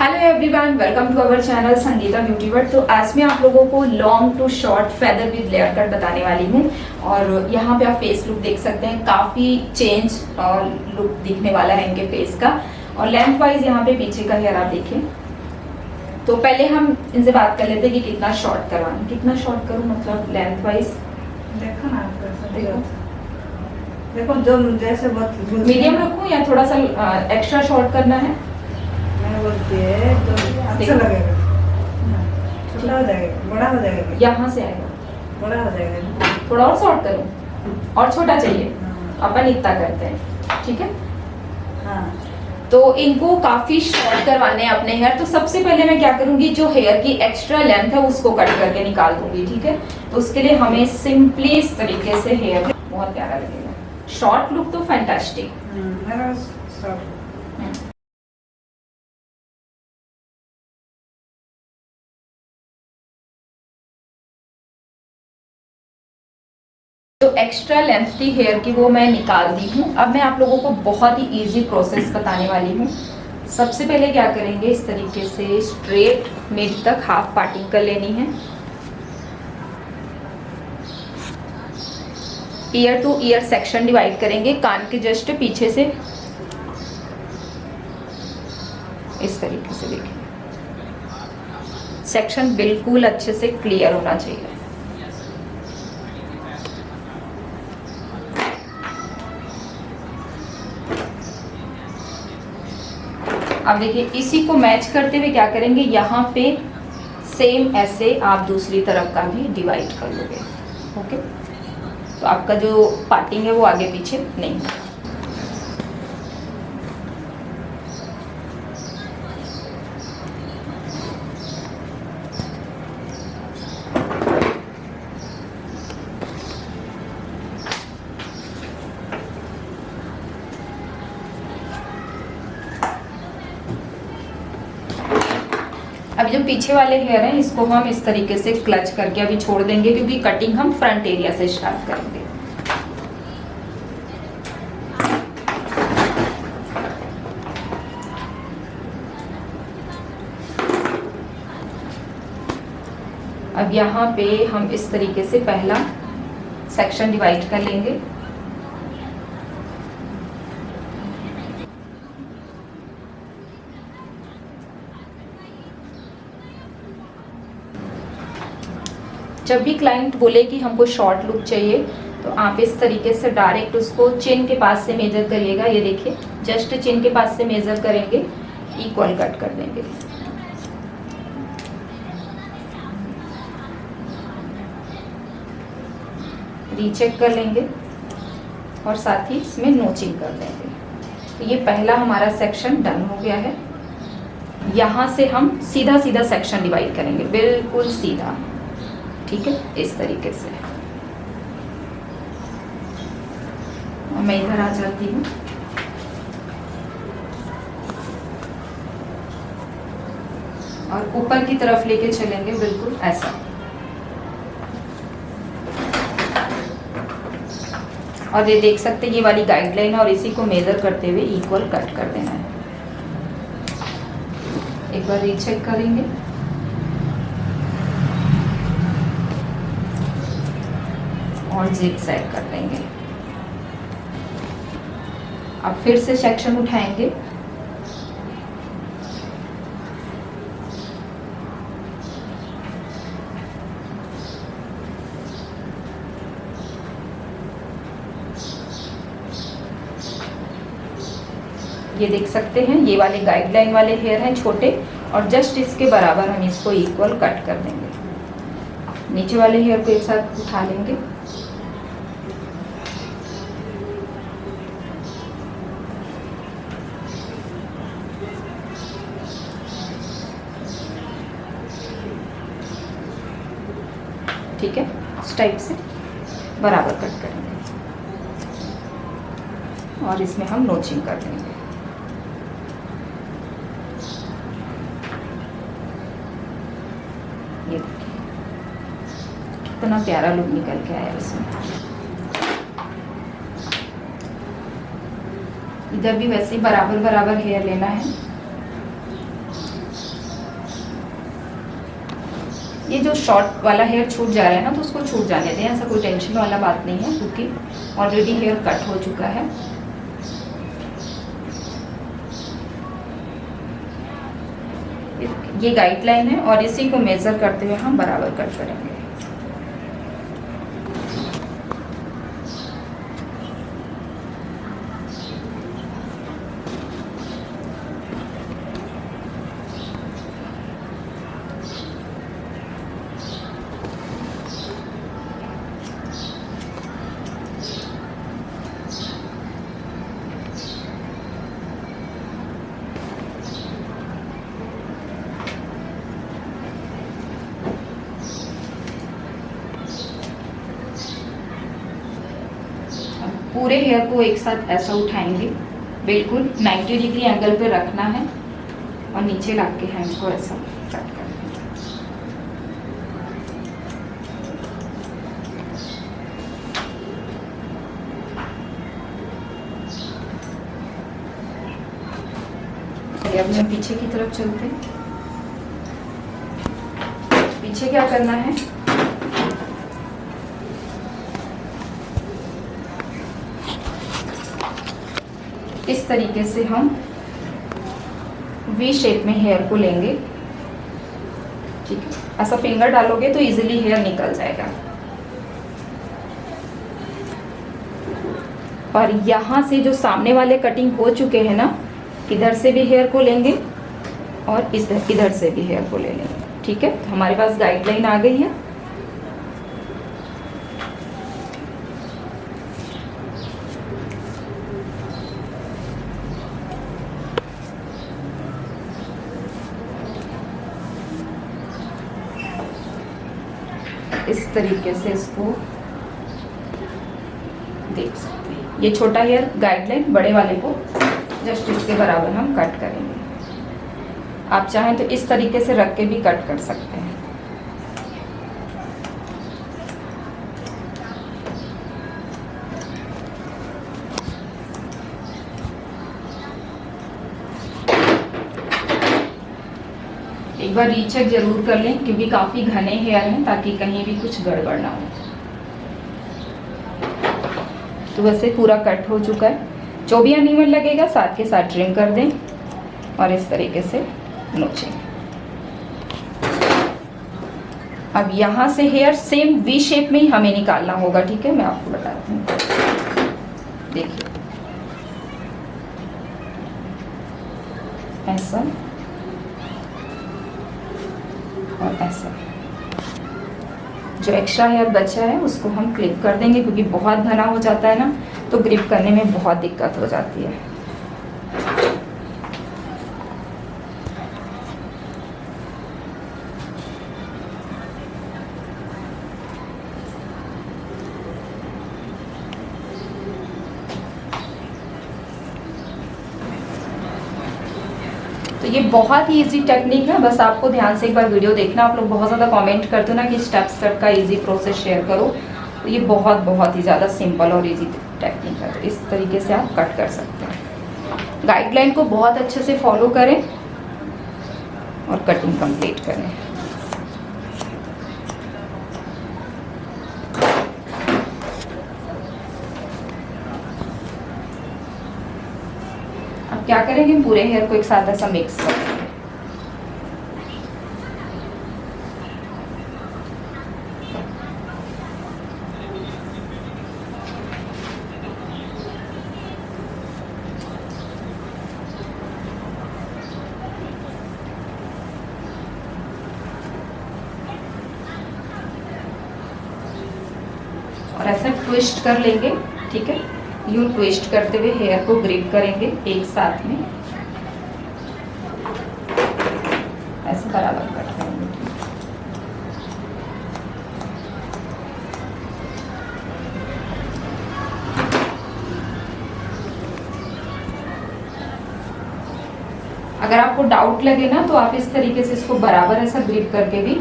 Hello everyone, welcome to our channel Sangeeta beauty world. तो आज मैं आप लोगों को long to short feather with layer cut बताने वाली हूँ। और यहाँ पे आप फेस लुक देख सकते हैं, काफ़ी चेंज और लुक दिखने वाला है इनके फेस का। और लेंथ वाइज यहाँ पे पीछे का हेयर आप देखें। तो पहले हम इनसे बात कर लेते हैं कि कितना शॉर्ट करवाना, कितना शॉर्ट करूँ मतलब लेंथ वाइज। देखो ना, देखो जो जैसे बहुत मीडियम रखूँ या थोड़ा सा एक्स्ट्रा शॉर्ट करना है? मैं बोलती है तो अच्छा लगेगा, छोटा हो जाएगा, बड़ा हो जाएगा, यहाँ से आएगा, बड़ा हो जाएगा। थोड़ा और शॉर्ट करूँ और छोटा चाहिए, अपन इतना करते हैं, ठीक है। हाँ, तो इनको काफी शॉर्ट करवाने हैं अपने हेयर। तो सबसे पहले मैं क्या करूंगी, जो हेयर की एक्स्ट्रा लेंथ है उसको कट करके निकाल दूंगी, ठीक है। तो उसके लिए हमें सिंपली इस तरीके से हेयर, बहुत प्यारा लगेगा, शॉर्ट लुक तो फैंटास्टिक। मेरा शॉर्ट जो एक्स्ट्रा लेंथ थी हेयर की वो मैं निकाल दी हूँ। अब मैं आप लोगों को बहुत ही इजी प्रोसेस बताने वाली हूँ। सबसे पहले क्या करेंगे, इस तरीके से स्ट्रेट मिड तक हाफ पार्टिंग कर लेनी है। Year two year section divide करेंगे, कान के जस्ट पीछे से इस तरीके से। देखिए सेक्शन बिल्कुल अच्छे से क्लियर होना चाहिए। अब देखिए इसी को मैच करते हुए क्या करेंगे, यहाँ पे सेम ऐसे आप दूसरी तरफ का भी डिवाइड कर लोगे, ओके। तो आपका जो पार्टिंग है वो आगे पीछे नहीं है। अभी जो पीछे वाले हेयर हैं इसको हम इस तरीके से क्लच करके अभी छोड़ देंगे, क्योंकि कटिंग हम फ्रंट एरिया से स्टार्ट करेंगे। अब यहाँ पे हम इस तरीके से पहला सेक्शन डिवाइड कर लेंगे। जब भी क्लाइंट बोले कि हमको शॉर्ट लुक चाहिए तो आप इस तरीके से डायरेक्ट उसको चिन के पास से मेजर करिएगा। ये देखिए जस्ट चिन के पास से मेजर करेंगे, इक्वल कट कर देंगे। रीचेक कर लेंगे और साथ ही इसमें नोचिंग कर देंगे। तो ये पहला हमारा सेक्शन डन हो गया है। यहाँ से हम सीधा सीधा सेक्शन डिवाइड करेंगे, बिल्कुल सीधा, ठीक है, इस तरीके से। और मैं इधर आ जाती हूँ। और ऊपर की तरफ लेके चलेंगे, बिल्कुल ऐसा। और ये देख सकते हैं ये वाली गाइडलाइन है और इसी को मेजर करते हुए इक्वल कट कर देना है। एक बार रीचेक करेंगे। और जिग जैग कर देंगे। अब फिर से सेक्शन उठाएंगे। ये देख सकते हैं ये वाले गाइडलाइन वाले हेयर हैं छोटे, और जस्ट इसके बराबर हम इसको इक्वल कट कर देंगे। नीचे वाले हेयर को एक साथ उठा लेंगे। ठीक है, इस टाइप से बराबर कट करेंगे और इसमें हम नोचिंग कर देंगे। ये देखिए कितना प्यारा लुक निकल के आया इसमें। इधर भी वैसे ही बराबर बराबर हेयर लेना है। ये जो शॉर्ट वाला हेयर छूट जा रहा है ना, तो उसको छूट जाने दें, ऐसा कोई टेंशन वाला बात नहीं है, क्योंकि ऑलरेडी हेयर कट हो चुका है। ये गाइडलाइन है और इसी को मेजर करते हुए हम बराबर कट करेंगे। पूरे हेयर को एक साथ ऐसा उठाएंगे, बिल्कुल 90 डिग्री एंगल पे रखना है और नीचे ला के हैंड को ऐसा कट करना है। चलिए अब हम पीछे की तरफ चलते हैं। पीछे क्या करना है, इस तरीके से हम वी शेप में हेयर को लेंगे, ठीक है। ऐसा फिंगर डालोगे तो इजीली हेयर निकल जाएगा। और यहाँ से जो सामने वाले कटिंग हो चुके हैं ना, इधर से भी हेयर को लेंगे और इधर से भी हेयर को ले लेंगे, ठीक है। तो हमारे पास गाइडलाइन आ गई है। इस तरीके से इसको देख सकते हैं। ये छोटा हेयर गाइडलाइन, बड़े वाले को जस्ट इसके बराबर हम कट करेंगे। आप चाहें तो इस तरीके से रख के भी कट कर सकते हैं। एक बार रीचेक जरूर कर लें, क्योंकि काफी घने हेयर हैं, ताकि कहीं भी कुछ गड़बड़ ना हो। तो वैसे पूरा कट हो चुका है। जो भी अनइवन लगेगा साथ के साथ ट्रिम कर दें और इस तरीके से नोचें। अब यहाँ से हेयर सेम वी शेप में ही हमें निकालना होगा, ठीक है। मैं आपको बताती हूँ, देखिए ऐसा और ऐसा। जो एक्स्ट्रा हेयर बचा है उसको हम क्लिप कर देंगे, क्योंकि बहुत घना हो जाता है ना, तो ग्रिप करने में बहुत दिक्कत हो जाती है। तो ये बहुत ही इजी टेक्निक है, बस आपको ध्यान से एक बार वीडियो देखना। आप लोग बहुत ज़्यादा कमेंट करते हो ना कि स्टेप स्टेप का इजी प्रोसेस शेयर करो, तो ये बहुत ही ज़्यादा सिंपल और इजी टेक्निक है। तो इस तरीके से आप कट कर सकते हैं। गाइडलाइन को बहुत अच्छे से फॉलो करें और कटिंग कंप्लीट करें। अब क्या करेंगे, पूरे हेयर को एक साथ ऐसा मिक्स करेंगे। और ऐसा ट्विस्ट कर लेंगे, ठीक है। यूं ट्विस्ट करते हुए हेयर को ग्रिप करेंगे एक साथ में, ऐसे बराबर कट करेंगे। अगर आपको डाउट लगे ना, तो आप इस तरीके से इसको बराबर ऐसा ग्रिप करके भी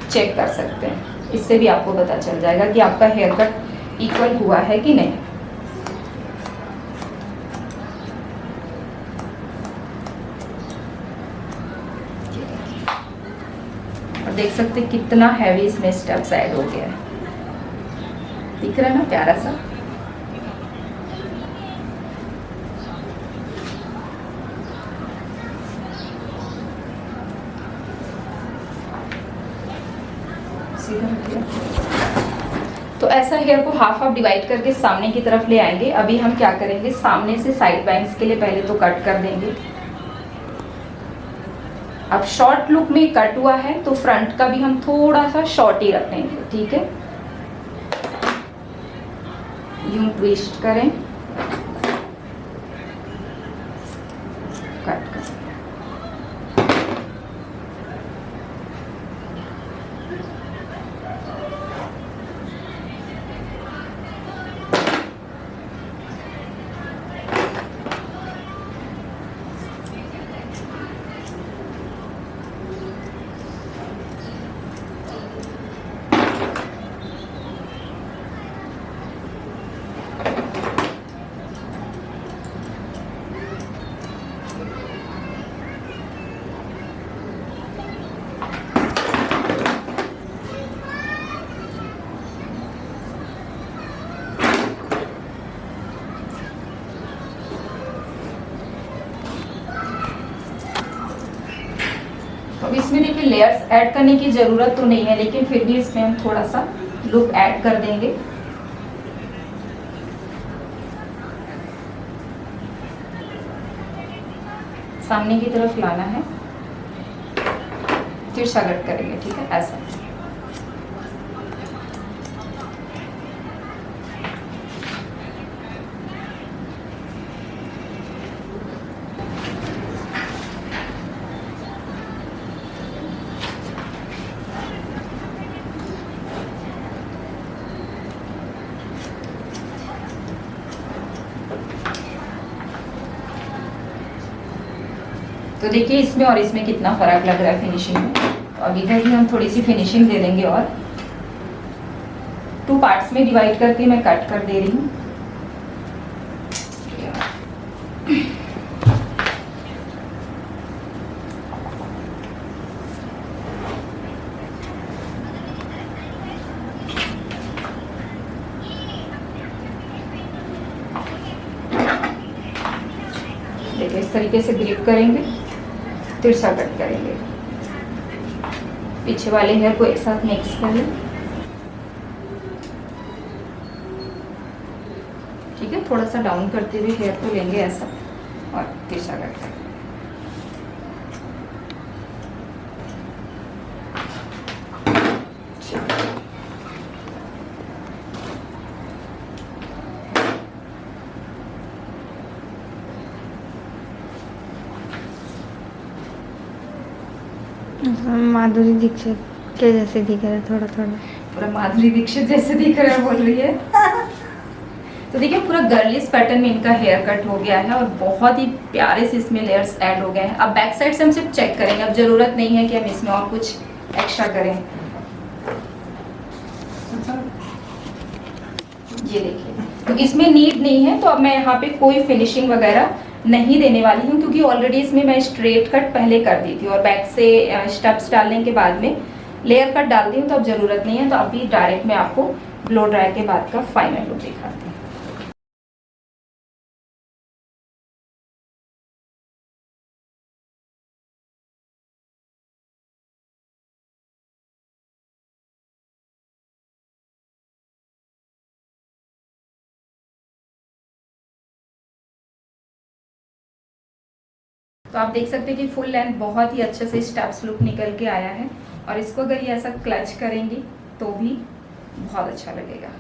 चेक कर सकते हैं। इससे भी आपको पता चल जाएगा कि आपका हेयर कट इक्वल हुआ है कि नहीं। और देख सकते हैं कितना हैवी इसमें स्टेप्स ऐड हो गया है, दिख रहा है ना प्यारा सा। तो ऐसा हेयर को हाफ हाफ डिवाइड करके सामने की तरफ ले आएंगे। अभी हम क्या करेंगे, सामने से साइड बैंग्स के लिए पहले तो कट कर देंगे। अब शॉर्ट लुक में कट हुआ है तो फ्रंट का भी हम थोड़ा सा शॉर्ट ही रखेंगे, ठीक है। यूं ट्विस्ट करें, कट करें। अब इसमें देखिए लेयर्स ऐड करने की ज़रूरत तो नहीं है, लेकिन फिर भी इसमें हम थोड़ा सा लुक ऐड कर देंगे। सामने की तरफ लाना है, तिरछा कट करेंगे, ठीक है, ऐसा। तो देखिए इसमें और इसमें कितना फर्क लग रहा है फिनिशिंग में। तो अब इधर भी हम थोड़ी सी फिनिशिंग दे देंगे और 2 पार्ट्स में डिवाइड करके मैं कट कर दे रही हूँ। देखिए इस तरीके से ग्रिप करेंगे, तिरछा कट करेंगे, पीछे वाले हेयर को एक साथ मिक्स कर लें, ठीक है। थोड़ा सा डाउन करते हुए हेयर को लेंगे ऐसा और तिरछा कट करेंगे। माधुरी दीक्षित के जैसे दिख रहा है थोड़ा थोड़ा। पूरा माधुरी दीक्षित जैसे दिख रहा है बोल रही है। तो देखिए पूरा गर्लिश पैटर्न में इनका हेयर कट हो गया है और बहुत ही प्यारे से इसमें लेयर्स ऐड हो गए हैं। अब बैक साइड से हम सिर्फ चेक करेंगे, अब जरूरत नहीं है कि हम इसमें और कुछ एक्स्ट्रा करें। ये देखिए, तो इसमें नीड नहीं है, तो अब मैं यहाँ पे कोई फिनिशिंग वगैरह नहीं देने वाली हूँ, क्योंकि ऑलरेडी इसमें मैं स्ट्रेट कट पहले कर दी थी और बैक से स्टेप्स डालने के बाद में लेयर कट डाल दी हूँ, तो अब जरूरत नहीं है। तो अभी डायरेक्ट मैं आपको ब्लो ड्राई के बाद का फाइनल लुक दिखाती हूँ। तो आप देख सकते हैं कि फुल लेंथ बहुत ही अच्छे से स्टेप्स लुक निकल के आया है, और इसको अगर ये ऐसा क्लच करेंगी तो भी बहुत अच्छा लगेगा।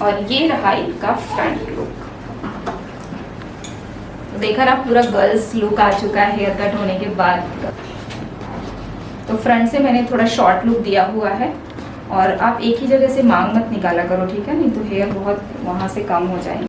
और ये रहा इनका फ्रंट लुक। देखा ना, पूरा गर्ल्स लुक आ चुका है हेयर कट होने के बाद। तो फ्रंट से मैंने थोड़ा शॉर्ट लुक दिया हुआ है, और आप एक ही जगह से मांग मत निकाला करो, ठीक है, नहीं तो हेयर बहुत वहाँ से कम हो जाएंगे।